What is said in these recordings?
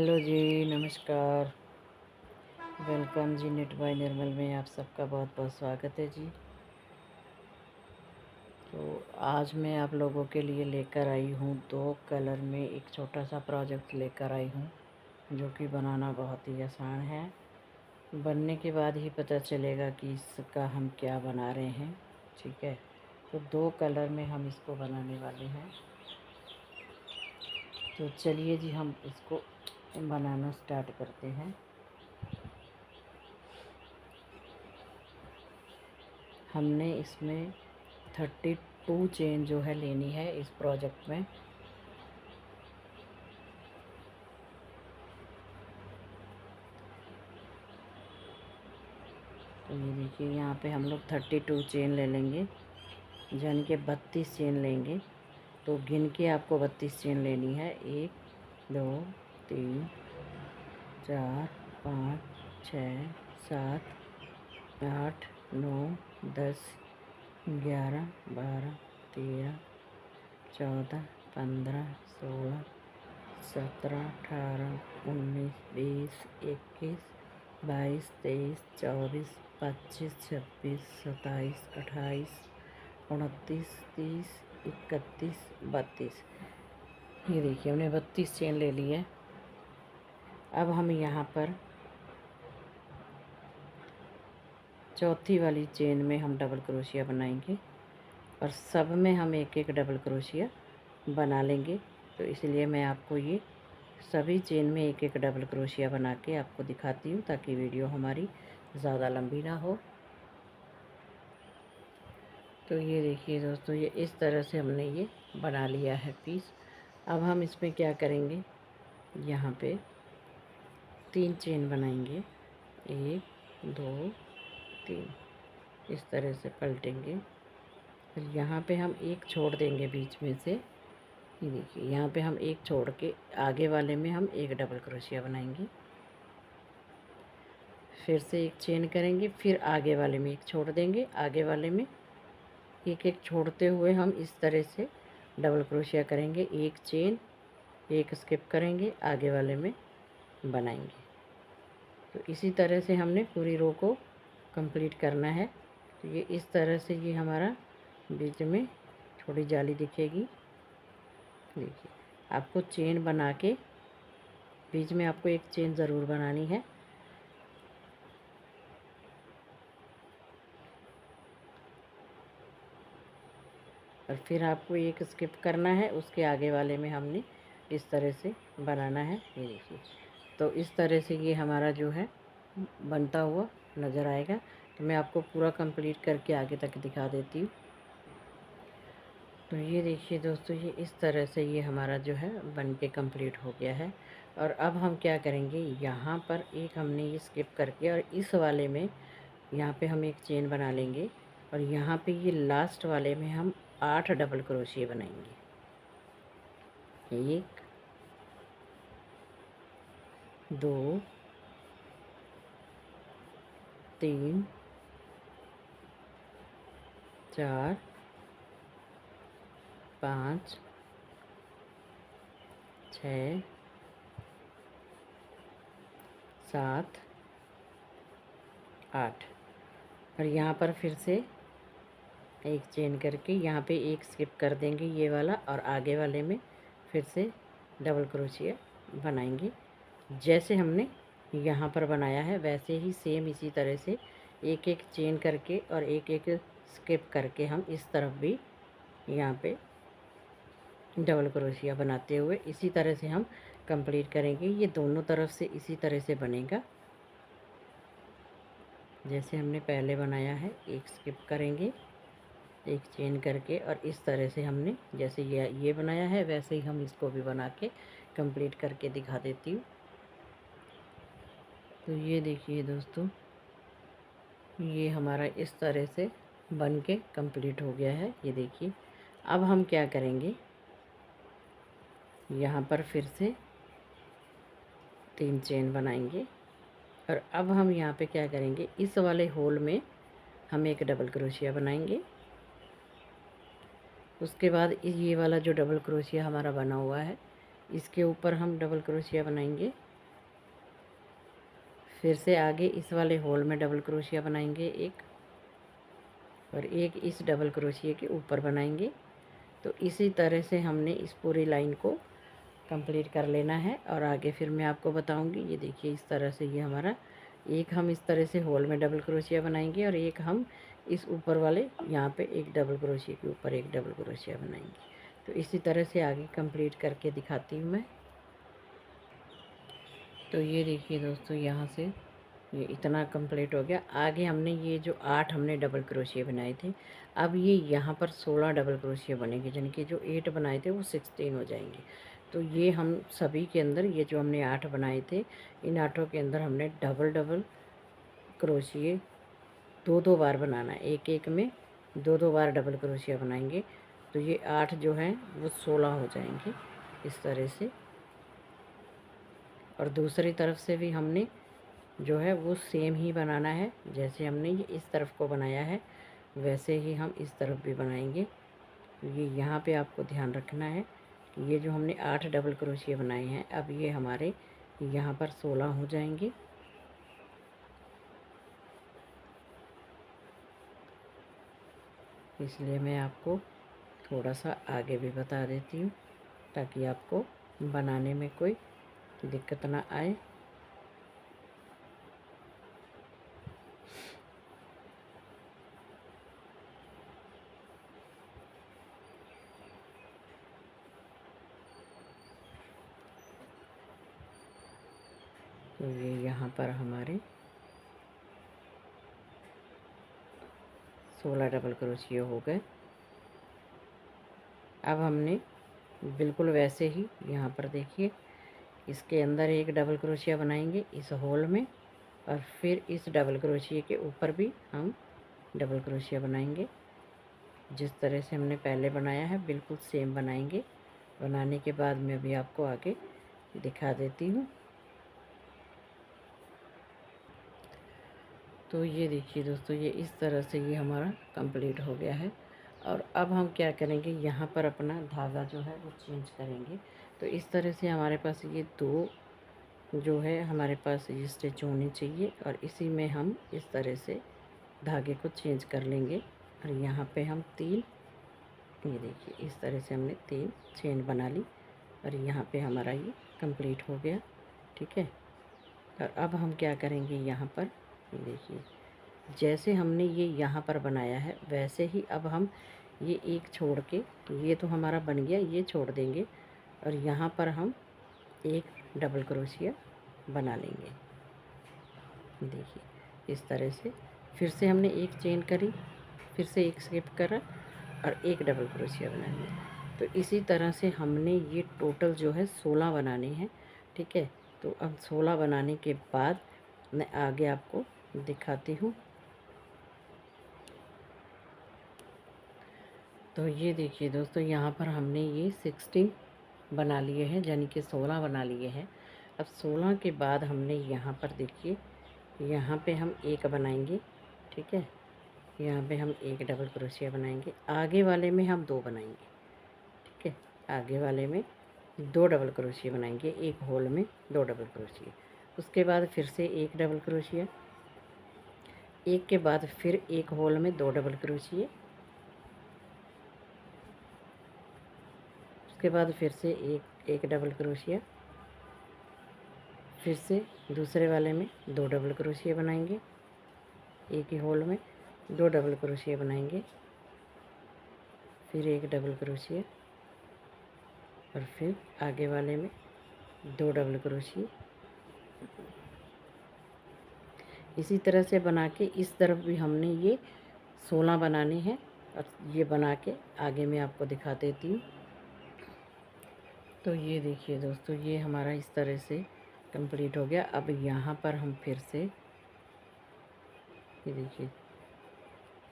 Hello जी, नमस्कार। Welcome जी। Net bye निर्मल में आप सबका बहुत बहुत स्वागत है जी। तो आज मैं आप लोगों के लिए लेकर आई हूँ 2 कलर में एक छोटा सा प्रोजेक्ट लेकर आई हूँ, जो कि बनाना बहुत ही आसान है। बनने के बाद ही पता चलेगा कि इसका हम क्या बना रहे हैं। ठीक है, तो 2 कलर में हम इसको बनाने वाले हैं। तो चलिए जी, हम इसको बनाना स्टार्ट करते हैं। हमने इसमें 32 चेन जो है लेनी है इस प्रोजेक्ट में। तो ये देखिए, यहाँ पे हम लोग 32 चेन ले लेंगे, यानी कि 32 चेन लेंगे। तो गिन के आपको 32 चेन लेनी है। 1 2 3 4 5 6 7 8 9 10 11 12 13 14 15 16 17 18 19 20 21 22 23 24 25 26 27 28 29 30 31 32। ये देखिए, हमने 32 चेन ले ली है। अब हम यहाँ पर चौथी वाली चेन में हम डबल क्रोशिया बनाएंगे, और सब में हम एक एक डबल क्रोशिया बना लेंगे। तो इसलिए मैं आपको ये सभी चेन में एक एक डबल क्रोशिया बना के आपको दिखाती हूँ, ताकि वीडियो हमारी ज़्यादा लंबी ना हो। तो ये देखिए दोस्तों, ये इस तरह से हमने ये बना लिया है पीस। अब हम इसमें क्या करेंगे, यहाँ पे 3 चेन बनाएंगे। 1 2 3, इस तरह से पलटेंगे। फिर यहाँ पे हम एक छोड़ देंगे बीच में से। ये देखिए, यहाँ पे हम एक छोड़ के आगे वाले में हम एक डबल क्रोशिया बनाएंगे। फिर से एक चेन करेंगे, फिर आगे वाले में एक छोड़ देंगे, आगे वाले में एक एक छोड़ते हुए हम इस तरह से डबल क्रोशिया करेंगे। एक चेन, एक स्किप करेंगे, आगे वाले में बनाएंगे। तो इसी तरह से हमने पूरी रो को कंप्लीट करना है। तो ये इस तरह से ये हमारा बीच में थोड़ी जाली दिखेगी। देखिए, आपको चेन बना के बीच में आपको एक चेन ज़रूर बनानी है। और फिर आपको एक स्किप करना है, उसके आगे वाले में हमने इस तरह से बनाना है। ये देखिए, तो इस तरह से ये हमारा जो है बनता हुआ नज़र आएगा। तो मैं आपको पूरा कंप्लीट करके आगे तक दिखा देती हूँ। तो ये देखिए दोस्तों, ये इस तरह से ये हमारा जो है बन के कंप्लीट हो गया है। और अब हम क्या करेंगे, यहाँ पर एक हमने ये स्किप करके और इस वाले में यहाँ पे हम एक चेन बना लेंगे, और यहाँ पे ये लास्ट वाले में हम 8 डबल क्रोशिया बनाएंगे। 1 2 3 4 5 6 7 8। और यहाँ पर फिर से एक चेन करके यहाँ पे एक स्किप कर देंगे ये वाला, और आगे वाले में फिर से डबल क्रोशिया बनाएंगे। जैसे हमने यहाँ पर बनाया है वैसे ही सेम इसी तरह से एक एक चेन करके और एक एक स्किप करके हम इस तरफ भी यहाँ पे डबल क्रोशिया बनाते हुए इसी तरह से हम कंप्लीट करेंगे। ये दोनों तरफ से इसी तरह से बनेगा जैसे हमने पहले बनाया है। एक स्किप करेंगे, एक चेन करके, और इस तरह से हमने जैसे ये बनाया है वैसे ही हम इसको भी बना के कंप्लीट करके दिखा देती हूँ। तो ये देखिए दोस्तों, ये हमारा इस तरह से बन के कंप्लीट हो गया है। ये देखिए, अब हम क्या करेंगे, यहाँ पर फिर से 3 चेन बनाएंगे, और अब हम यहाँ पे क्या करेंगे, इस वाले होल में हम एक डबल क्रोशिया बनाएंगे। उसके बाद ये वाला जो डबल क्रोशिया हमारा बना हुआ है इसके ऊपर हम डबल क्रोशिया बनाएंगे। फिर से आगे इस वाले होल में डबल क्रोशिया बनाएंगे एक, और एक इस डबल क्रोशिया के ऊपर बनाएंगे। तो इसी तरह से हमने इस पूरी लाइन को कंप्लीट कर लेना है। और आगे फिर मैं आपको बताऊंगी। ये देखिए इस तरह से ये हमारा एक हम इस तरह से होल में डबल क्रोशिया बनाएंगे, और एक हम इस ऊपर वाले यहाँ पे एक डबल क्रोशिया के ऊपर एक डबल क्रोशिया बनाएंगे। तो इसी तरह से आगे कंप्लीट करके दिखाती हूँ मैं। तो ये देखिए दोस्तों, यहाँ से ये इतना कंप्लीट हो गया। आगे हमने ये जो 8 हमने डबल क्रोशिया बनाए थे, अब ये यहाँ पर 16 डबल क्रोशिया बनेंगे, यानी कि जो 8 बनाए थे वो 16 हो जाएंगे। तो ये हम सभी के अंदर ये जो हमने 8 बनाए थे, इन 8 के अंदर हमने डबल डबल क्रोशिए 2-2 बार बनाना है। एक एक में 2-2 बार डबल क्रोशिया बनाएंगे। तो ये 8 जो हैं वो 16 हो जाएंगे इस तरह से। और दूसरी तरफ से भी हमने जो है वो सेम ही बनाना है। जैसे हमने ये इस तरफ को बनाया है, वैसे ही हम इस तरफ भी बनाएंगे। ये यहाँ पे आपको ध्यान रखना है कि ये जो हमने 8 डबल क्रोशिया बनाए हैं, अब ये हमारे यहाँ पर 16 हो जाएंगे। इसलिए मैं आपको थोड़ा सा आगे भी बता देती हूँ, ताकि आपको बनाने में कोई दिक्कत ना आए। तो ये यहाँ पर हमारे 16 डबल क्रोशिया हो गए। अब हमने बिल्कुल वैसे ही यहाँ पर देखिए इसके अंदर एक डबल क्रोशिया बनाएंगे इस होल में, और फिर इस डबल क्रोशिया के ऊपर भी हम डबल क्रोशिया बनाएंगे। जिस तरह से हमने पहले बनाया है बिल्कुल सेम बनाएंगे। बनाने के बाद मैं भी आपको आगे दिखा देती हूँ। तो ये देखिए दोस्तों, ये इस तरह से ये हमारा कंप्लीट हो गया है। और अब हम क्या करेंगे, यहाँ पर अपना धागा जो है वो चेंज करेंगे। तो इस तरह से हमारे पास ये 2 जो है हमारे पास ये स्टिच होनी चाहिए, और इसी में हम इस तरह से धागे को चेंज कर लेंगे। और यहाँ पे हम 3, ये देखिए इस तरह से हमने 3 चेन बना ली, और यहाँ पे हमारा ये कंप्लीट हो गया। ठीक है। और अब हम क्या करेंगे, यहाँ पर ये देखिए जैसे हमने ये यहाँ पर बनाया है वैसे ही अब हम ये एक छोड़ के, ये तो हमारा बन गया, ये छोड़ देंगे, और यहाँ पर हम एक डबल क्रोशिया बना लेंगे। देखिए इस तरह से फिर से हमने एक चेन करी, फिर से एक स्किप करा, और एक डबल क्रोशिया बना लिया। तो इसी तरह से हमने ये टोटल जो है 16 बनाने हैं। ठीक है। तो अब 16 बनाने के बाद मैं आगे आपको दिखाती हूँ। तो ये देखिए दोस्तों, यहाँ पर हमने ये 16 बना लिए हैं, यानी कि 16 बना लिए हैं। अब 16 के बाद हमने यहाँ पर देखिए, यहाँ पे हम एक बनाएंगे। ठीक है। यहाँ पे हम एक डबल क्रोशिया बनाएंगे, आगे वाले में हम 2 बनाएंगे। ठीक है। आगे वाले में 2 डबल क्रोशिया बनाएंगे, एक होल में 2 डबल क्रोशिया। उसके बाद फिर से एक डबल क्रोशिया, एक के बाद फिर एक होल में 2 डबल क्रोशिया, उसके बाद फिर से एक डबल क्रोशिया, फिर से दूसरे वाले में 2 डबल क्रोशिया बनाएंगे, एक ही होल में 2 डबल क्रोशिया बनाएंगे, फिर एक डबल क्रोशिया, और फिर आगे वाले में 2 डबल क्रोशिया। इसी तरह से बना के इस तरफ भी हमने ये 16 बनाने हैं, और ये बना के आगे मैं आपको दिखा देती हूँ। तो ये देखिए दोस्तों, ये हमारा इस तरह से कंप्लीट हो गया। अब यहाँ पर हम फिर से ये देखिए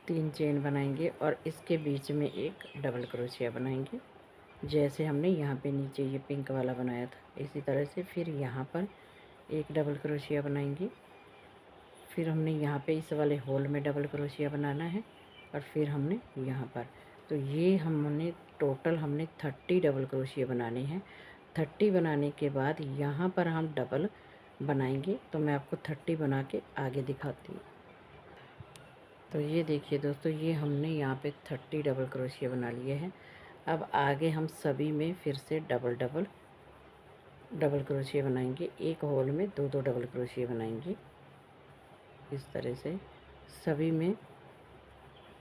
3 चेन बनाएंगे, और इसके बीच में एक डबल क्रोशिया बनाएंगे, जैसे हमने यहाँ पे नीचे ये पिंक वाला बनाया था। इसी तरह से फिर यहाँ पर एक डबल क्रोशिया बनाएंगे, फिर हमने यहाँ पे इस वाले होल में डबल क्रोशिया बनाना है, और फिर हमने यहाँ पर, तो ये हमने टोटल हमने 30 डबल क्रोशिया बनाने हैं। 30 बनाने के बाद यहाँ पर हम डबल बनाएंगे। तो मैं आपको 30 बना के आगे दिखाती हूँ। तो ये देखिए दोस्तों, ये हमने यहाँ पे 30 डबल क्रोशिया बना लिए हैं। अब आगे हम सभी में फिर से डबल डबल क्रोशिया बनाएंगे। एक होल में दो दो डबल क्रोशिया बनाएंगे। इस तरह से सभी में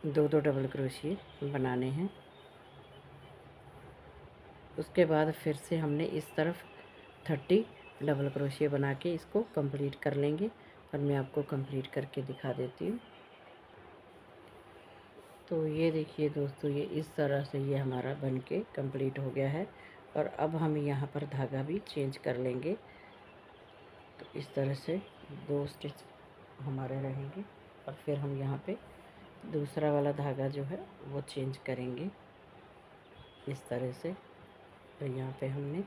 दो दो डबल क्रोशिया बनाने हैं। उसके बाद फिर से हमने इस तरफ 30 डबल क्रोशिया बना के इसको कंप्लीट कर लेंगे। और मैं आपको कंप्लीट करके दिखा देती हूँ। तो ये देखिए दोस्तों, ये इस तरह से ये हमारा बन के कम्प्लीट हो गया है। और अब हम यहाँ पर धागा भी चेंज कर लेंगे। तो इस तरह से 2 स्टिच हमारे रहेंगे। और फिर हम यहाँ पे दूसरा वाला धागा जो है वो चेंज करेंगे इस तरह से। तो यहाँ पे हमने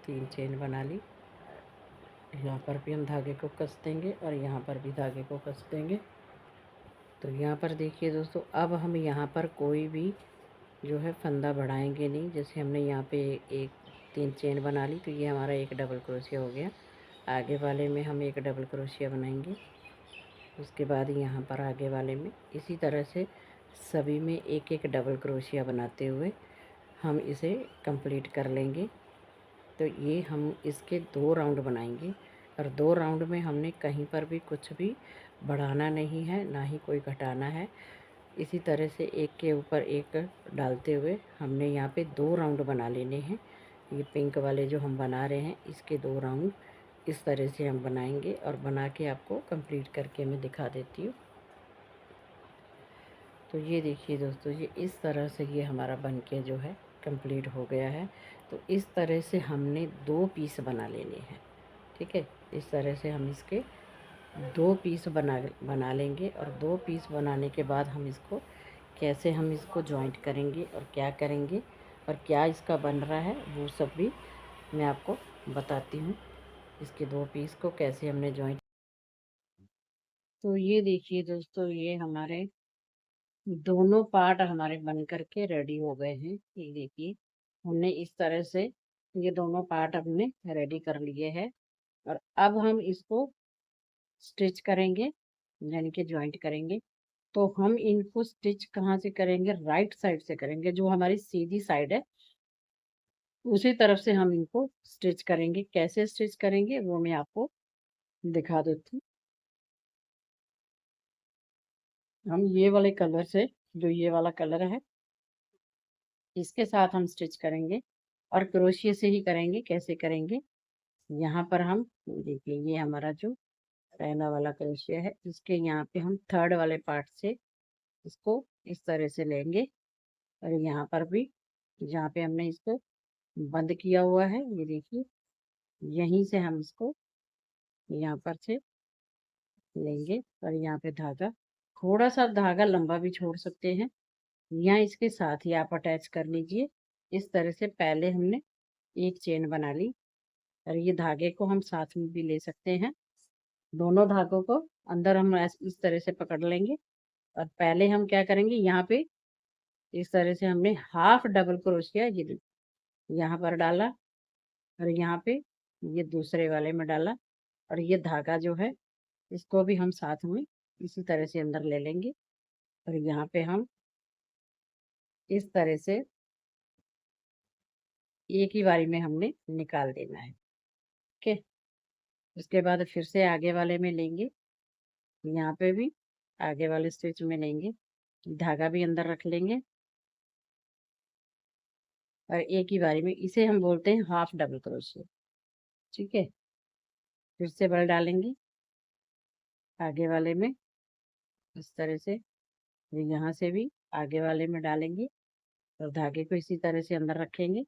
3 चेन बना ली। यहाँ पर भी हम धागे को कस देंगे और यहाँ पर भी धागे को कस देंगे। तो यहाँ पर देखिए दोस्तों, अब हम यहाँ पर कोई भी जो है फंदा बढ़ाएंगे नहीं। जैसे हमने यहाँ पे एक 3 चेन बना ली, तो ये हमारा एक डबल क्रोशिया हो गया। आगे वाले में हम एक डबल क्रोशिया बनाएंगे। उसके बाद यहाँ पर आगे वाले में इसी तरह से सभी में एक एक डबल क्रोशिया बनाते हुए हम इसे कंप्लीट कर लेंगे। तो ये हम इसके 2 राउंड बनाएंगे। और 2 राउंड में हमने कहीं पर भी कुछ भी बढ़ाना नहीं है, ना ही कोई घटाना है। इसी तरह से एक के ऊपर एक डालते हुए हमने यहाँ पे 2 राउंड बना लेने हैं। ये पिंक वाले जो हम बना रहे हैं, इसके 2 राउंड इस तरह से हम बनाएंगे। और बना के आपको कंप्लीट करके मैं दिखा देती हूँ। तो ये देखिए दोस्तों, ये इस तरह से ये हमारा बन के जो है कंप्लीट हो गया है। तो इस तरह से हमने 2 पीस बना लेने हैं। ठीक है, इस तरह से हम इसके 2 पीस बना लेंगे। और 2 पीस बनाने के बाद हम इसको कैसे हम इसको जॉइंट करेंगे और क्या करेंगे और क्या इसका बन रहा है, वो सब भी मैं आपको बताती हूँ। इसके 2 पीस को कैसे हमने जॉइंट। तो ये देखिए दोस्तों, ये हमारे दोनों पार्ट हमारे बन करके रेडी हो गए हैं। ये देखिए, हमने इस तरह से ये दोनों पार्ट हमने रेडी कर लिए हैं। और अब हम इसको स्टिच करेंगे, यानी कि जॉइंट करेंगे। तो हम इनको स्टिच कहाँ से करेंगे? राइट साइड से करेंगे। जो हमारी सीधी साइड है उसी तरफ से हम इनको स्टिच करेंगे। कैसे स्टिच करेंगे वो मैं आपको दिखा देती हूँ। हम ये वाले कलर से, जो ये वाला कलर है, इसके साथ हम स्टिच करेंगे। और क्रोशिया से ही करेंगे। कैसे करेंगे? यहाँ पर हम देखिए, ये हमारा जो पहला वाला क्रोशिया है, इसके यहाँ पे हम थर्ड वाले पार्ट से इसको इस तरह से लेंगे। और यहाँ पर भी जहाँ पे हमने इसको बंद किया हुआ है, ये देखिए, यहीं से हम इसको यहाँ पर से लेंगे। और यहाँ पे धागा, थोड़ा सा धागा लंबा भी छोड़ सकते हैं, या इसके साथ ही आप अटैच कर लीजिए। इस तरह से पहले हमने एक चेन बना ली। और ये धागे को हम साथ में भी ले सकते हैं। दोनों धागों को अंदर हम इस तरह से पकड़ लेंगे। और पहले हम क्या करेंगे, यहाँ पे इस तरह से हमने हाफ डबल क्रोशिया ये यहाँ पर डाला। और यहाँ पे ये दूसरे वाले में डाला। और ये धागा जो है, इसको भी हम साथ में इसी तरह से अंदर ले लेंगे। और यहाँ पे हम इस तरह से एक ही बारी में हमने निकाल देना है। ओके, उसके बाद फिर से आगे वाले में लेंगे। यहाँ पे भी आगे वाले स्टिच में लेंगे, धागा भी अंदर रख लेंगे। और एक ही बारी में, इसे हम बोलते हैं हाफ डबल क्रोशिया। ठीक है, फिर से बल डालेंगे आगे वाले में इस तरह से। यहाँ से भी आगे वाले में डालेंगे और धागे को इसी तरह से अंदर रखेंगे।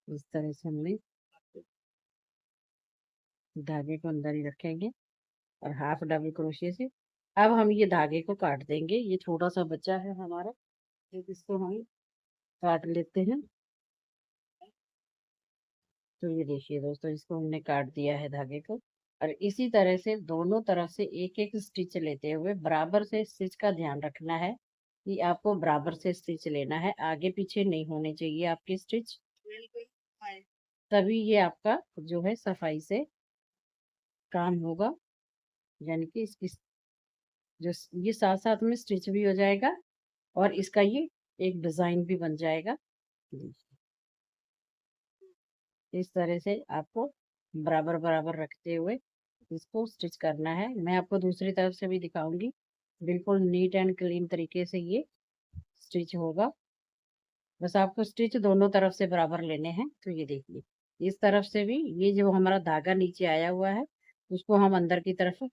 इस तरह से हमने धागे को अंदर ही रखेंगे और हाफ डबल क्रोशिया से अब हम ये धागे को काट देंगे। ये छोटा सा बच्चा है हमारा, तो इसको हम काट लेते हैं। तो ये देखिए दोस्तों, इसको हमने काट दिया है धागे को। और इसी तरह से दोनों तरफ से एक एक स्टिच लेते हुए बराबर से स्टिच का ध्यान रखना है। कि आपको बराबर से स्टिच लेना है, आगे पीछे नहीं होने चाहिए आपकी स्टिच। तभी ये आपका जो है सफाई से काम होगा। यानी कि इसकी जो ये साथ साथ में स्टिच भी हो जाएगा और इसका ये एक डिजाइन भी बन जाएगा। इस तरह से आपको बराबर बराबर रखते हुए इसको स्टिच करना है। मैं आपको दूसरी तरफ से भी दिखाऊंगी। बिल्कुल नीट एंड क्लीन तरीके से ये स्टिच होगा। बस आपको स्टिच दोनों तरफ से बराबर लेने हैं। तो ये देखिए, इस तरफ से भी ये जो हमारा धागा नीचे आया हुआ है उसको हम अंदर की तरफ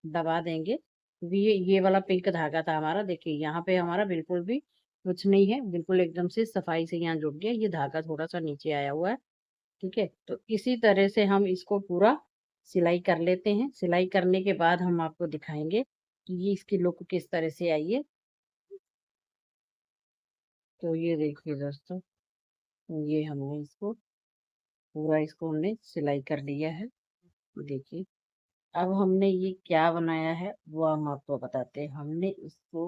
दबा देंगे, क्योंकि ये वाला पिंक धागा था हमारा। देखिए यहाँ पे हमारा बिल्कुल भी कुछ नहीं है, बिल्कुल एकदम से सफाई से यहाँ जुड़ गया। ये धागा थोड़ा सा नीचे आया हुआ है। ठीक है, तो इसी तरह से हम इसको पूरा सिलाई कर लेते हैं। सिलाई करने के बाद हम आपको दिखाएंगे कि ये इसकी लुक किस तरह से आई है। तो ये देखिए दोस्तों, ये हमने इसको पूरा इसको हमने सिलाई कर लिया है। देखिए, अब हमने ये क्या बनाया है वो हम आपको बताते हैं। हमने इसको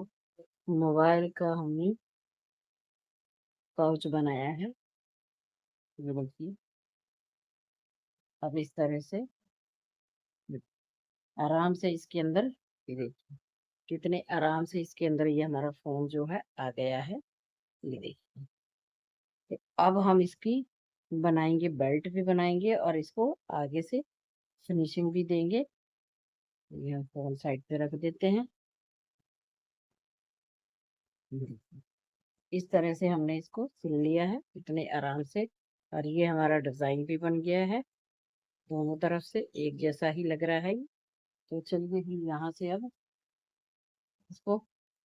मोबाइल का हमने पाउच बनाया है। ये देखिए, अब इस तरह से आराम से इसके अंदर, ये देखिए कितने आराम से इसके अंदर ये हमारा फोन जो है आ गया है। ये देखिए, तो अब हम इसकी बनाएंगे, बेल्ट भी बनाएंगे और इसको आगे से फिनिशिंग भी देंगे। ये हम फोन साइड पे रख देते हैं। इस तरह से हमने इसको सिल लिया है इतने आराम से, और ये हमारा डिजाइन भी बन गया है। दोनों तरफ से एक जैसा ही लग रहा है। तो चलिए हम यहाँ से अब इसको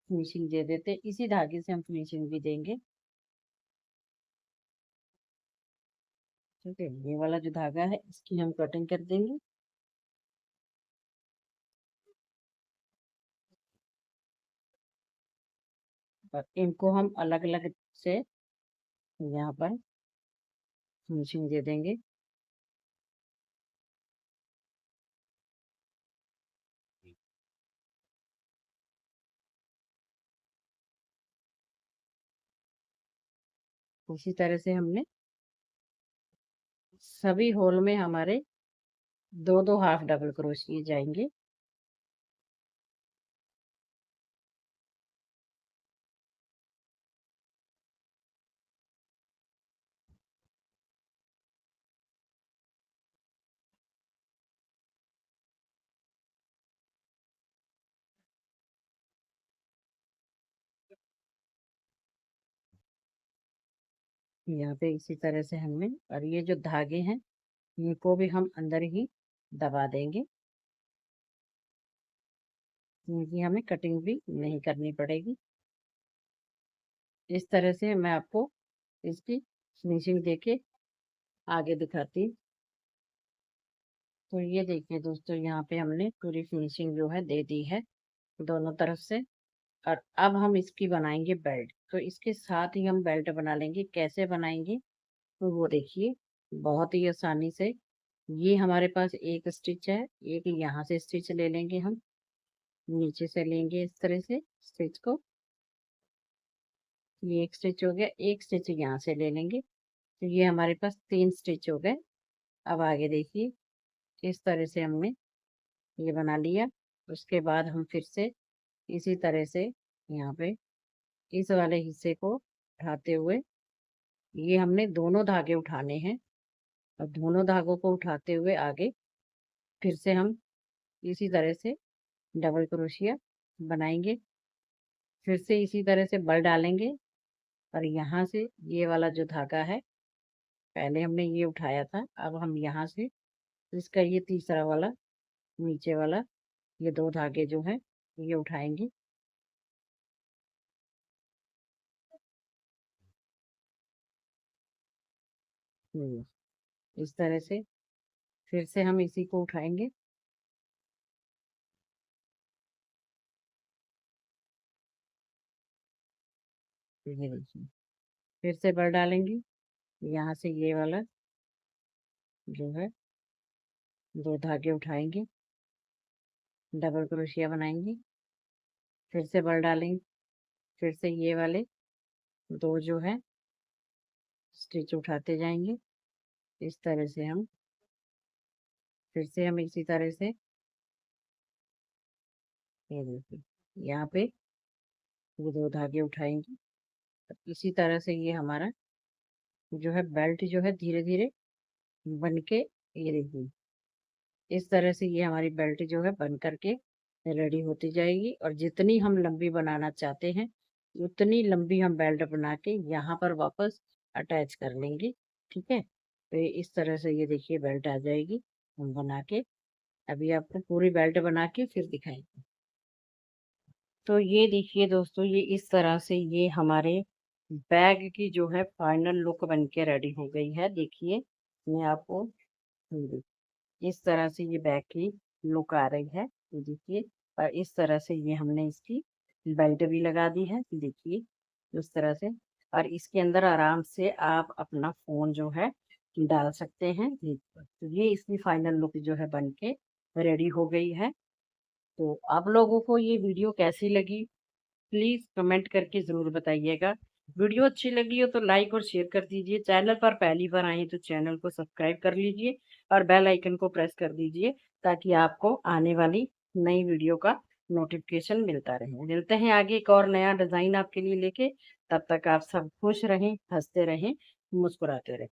फिनिशिंग दे देते हैं। इसी धागे से हम फिनिशिंग भी देंगे। ठीक है, ये वाला जो धागा है इसकी हम कटिंग कर देंगे। और इनको हम अलग अलग से यहाँ पर फिनिशिंग दे देंगे। उसी तरह से हमने सभी होल में हमारे दो दो हाफ डबल क्रोशिया जाएंगे। यहाँ पे इसी तरह से हमने, और ये जो धागे हैं इनको भी हम अंदर ही दबा देंगे, क्योंकि हमें कटिंग भी नहीं करनी पड़ेगी। इस तरह से मैं आपको इसकी फिनिशिंग देके आगे दिखाती हूँ। तो ये देखिए दोस्तों, यहाँ पे हमने पूरी फिनिशिंग जो है दे दी है दोनों तरफ से। और अब हम इसकी बनाएंगे बेल्ट। तो इसके साथ ही हम बेल्ट बना लेंगे। कैसे बनाएंगे तो वो देखिए, बहुत ही आसानी से। ये हमारे पास एक स्टिच है, एक यहाँ से स्टिच ले लेंगे हम, नीचे से लेंगे इस तरह से स्टिच को। ये एक स्टिच हो गया, एक स्टिच यहाँ से ले लेंगे। तो ये हमारे पास तीन स्टिच हो गए। अब आगे देखिए, इस तरह से हमने ये बना लिया। उसके बाद हम फिर से इसी तरह से यहाँ पे इस वाले हिस्से को उठाते हुए, ये हमने दोनों धागे उठाने हैं। और दोनों धागों को उठाते हुए आगे फिर से हम इसी तरह से डबल क्रोशिया बनाएंगे। फिर से इसी तरह से बल डालेंगे और यहाँ से ये वाला जो धागा है, पहले हमने ये उठाया था, अब हम यहाँ से इसका ये तीसरा वाला नीचे वाला, ये दो धागे जो है ये उठाएंगे। इस तरह से फिर से हम इसी को उठाएंगे। ये देखिए, फिर से बल डालेंगे। यहाँ से ये वाला जो है दो धागे उठाएंगे, डबल क्रोशिया बनाएंगे, फिर से बल डालेंगे। फिर से ये वाले 2 जो है स्टिच उठाते जाएंगे। इस तरह से हम फिर से हम इसी तरह से ये देखिए यहाँ पे ये 2 धागे उठाएंगे। इसी तरह से ये हमारा जो है बेल्ट जो है धीरे धीरे बन के ये देखिए इस तरह से ये हमारी बेल्ट जो है बन करके रेडी होती जाएगी। और जितनी हम लंबी बनाना चाहते हैं उतनी लंबी हम बेल्ट बना के यहाँ पर वापस अटैच कर लेंगे। ठीक है, तो इस तरह से ये देखिए बेल्ट आ जाएगी हम बना के। अभी आपको पूरी बेल्ट बना के फिर दिखाएंगे। तो ये देखिए दोस्तों, ये इस तरह से ये हमारे बैग की जो है फाइनल लुक बन के रेडी हो गई है। देखिए मैं आपको इस तरह से ये बैग की लुक आ रही है। ये देखिए, और इस तरह से ये हमने इसकी बेल्ट भी लगा दी है। देखिए इस तरह से, और इसके अंदर आराम से आप अपना फोन जो है डाल सकते हैं। तो ये इसकी फाइनल लुक जो है बन के रेडी हो गई है। तो आप लोगों को ये वीडियो कैसी लगी प्लीज कमेंट करके जरूर बताइएगा। वीडियो अच्छी लगी हो तो लाइक और शेयर कर दीजिए। चैनल पर पहली बार आए तो चैनल को सब्सक्राइब कर लीजिए और बेल आइकन को प्रेस कर दीजिए ताकि आपको आने वाली नई वीडियो का नोटिफिकेशन मिलता रहे। मिलते हैं आगे एक और नया डिजाइन आपके लिए लेके। तब तक आप सब खुश रहें, हंसते रहें, मुस्कुराते रहें।